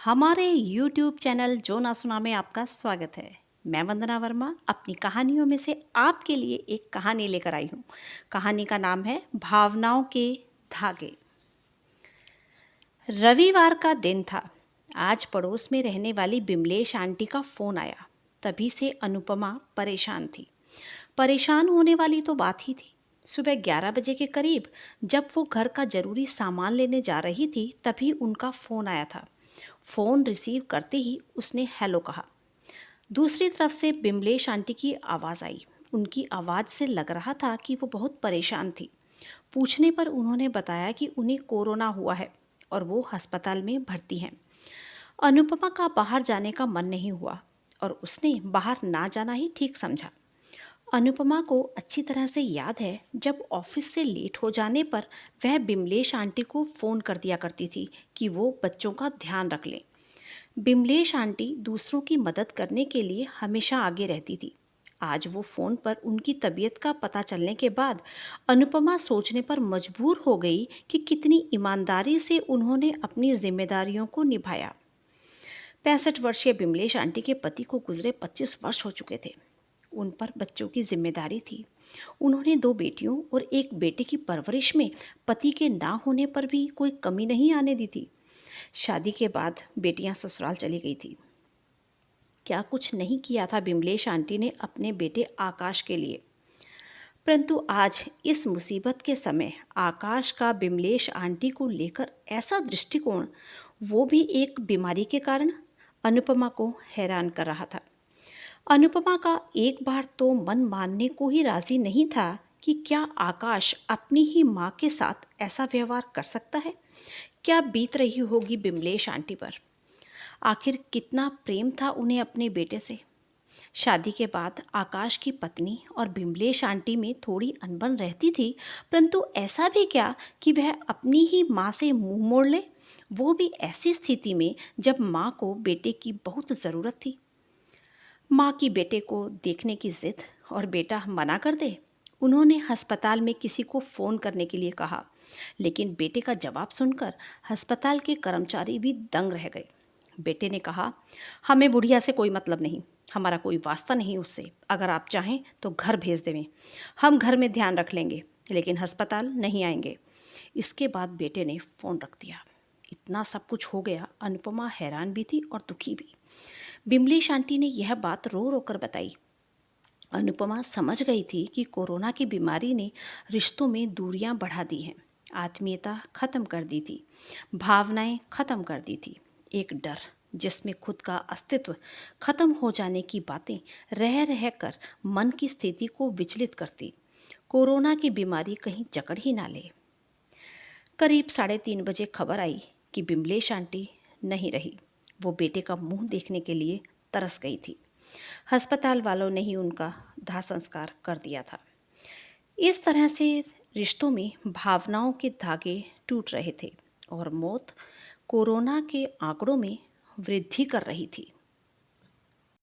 हमारे YouTube channel जो ना सुना में आपका स्वागत है। मैं वंदना वर्मा अपनी कहानियों में से आपके लिए एक कहानी लेकर आई हूँ। कहानी का नाम है भावनाओं के धागे। रविवार का दिन था। आज पड़ोस में रहने वाली बिमलेश आंटी का फ़ोन आया। तभी से अनुपमा परेशान थी। परेशान होने वाली तो बात ही थी। सुबह 11 बजे के करीब जब वो घर का ज़रूरी सामान लेने जा रही थी तभी उनका फ़ोन आया था। फ़ोन रिसीव करते ही उसने हेलो कहा। दूसरी तरफ से बिमलेश आंटी की आवाज़ आई। उनकी आवाज़ से लग रहा था कि वो बहुत परेशान थी। पूछने पर उन्होंने बताया कि उन्हें कोरोना हुआ है और वो अस्पताल में भर्ती हैं। अनुपमा का बाहर जाने का मन नहीं हुआ और उसने बाहर ना जाना ही ठीक समझा। अनुपमा को अच्छी तरह से याद है जब ऑफिस से लेट हो जाने पर वह बिमलेश आंटी को फ़ोन कर दिया करती थी कि वो बच्चों का ध्यान रख लें। बिमलेश आंटी दूसरों की मदद करने के लिए हमेशा आगे रहती थी। आज वो फ़ोन पर उनकी तबीयत का पता चलने के बाद अनुपमा सोचने पर मजबूर हो गई कि कितनी ईमानदारी से उन्होंने अपनी जिम्मेदारियों को निभाया। 65 वर्षीय बिमलेश आंटी के पति को गुजरे 25 वर्ष हो चुके थे। उन पर बच्चों की जिम्मेदारी थी। उन्होंने 2 बेटियों और 1 बेटे की परवरिश में पति के ना होने पर भी कोई कमी नहीं आने दी थी। शादी के बाद बेटियां ससुराल चली गई थी। क्या कुछ नहीं किया था बिमलेश आंटी ने अपने बेटे आकाश के लिए। परंतु आज इस मुसीबत के समय आकाश का बिमलेश आंटी को लेकर ऐसा दृष्टिकोण, वो भी एक बीमारी के कारण, अनुपमा को हैरान कर रहा था। अनुपमा का एक बार तो मन मानने को ही राजी नहीं था कि क्या आकाश अपनी ही माँ के साथ ऐसा व्यवहार कर सकता है। क्या बीत रही होगी बिमलेश आंटी पर। आखिर कितना प्रेम था उन्हें अपने बेटे से। शादी के बाद आकाश की पत्नी और बिमलेश आंटी में थोड़ी अनबन रहती थी, परंतु ऐसा भी क्या कि वह अपनी ही माँ से मुंह मोड़ ले, वो भी ऐसी स्थिति में जब माँ को बेटे की बहुत ज़रूरत थी। माँ की बेटे को देखने की जिद और बेटा मना कर दे। उन्होंने अस्पताल में किसी को फ़ोन करने के लिए कहा, लेकिन बेटे का जवाब सुनकर अस्पताल के कर्मचारी भी दंग रह गए। बेटे ने कहा, हमें बुढ़िया से कोई मतलब नहीं, हमारा कोई वास्ता नहीं उससे। अगर आप चाहें तो घर भेज देवें, हम घर में ध्यान रख लेंगे, लेकिन अस्पताल नहीं आएंगे। इसके बाद बेटे ने फ़ोन रख दिया। इतना सब कुछ हो गया, अनुपमा हैरान भी थी और दुखी भी। बिमलेश आंटी ने यह बात रो रो कर बताई। अनुपमा समझ गई थी कि कोरोना की बीमारी ने रिश्तों में दूरियां बढ़ा दी हैं, आत्मीयता खत्म कर दी थी, भावनाएं खत्म कर दी थी। एक डर जिसमें खुद का अस्तित्व खत्म हो जाने की बातें रह रह कर मन की स्थिति को विचलित करती। कोरोना की बीमारी कहीं जकड़ ही ना ले। करीब 3:30 बजे खबर आई कि बिमलेश आंटी नहीं रही। वो बेटे का मुंह देखने के लिए तरस गई थी। अस्पताल वालों ने ही उनका दाह संस्कार कर दिया था। इस तरह से रिश्तों में भावनाओं के धागे टूट रहे थे और मौत कोरोना के आंकड़ों में वृद्धि कर रही थी।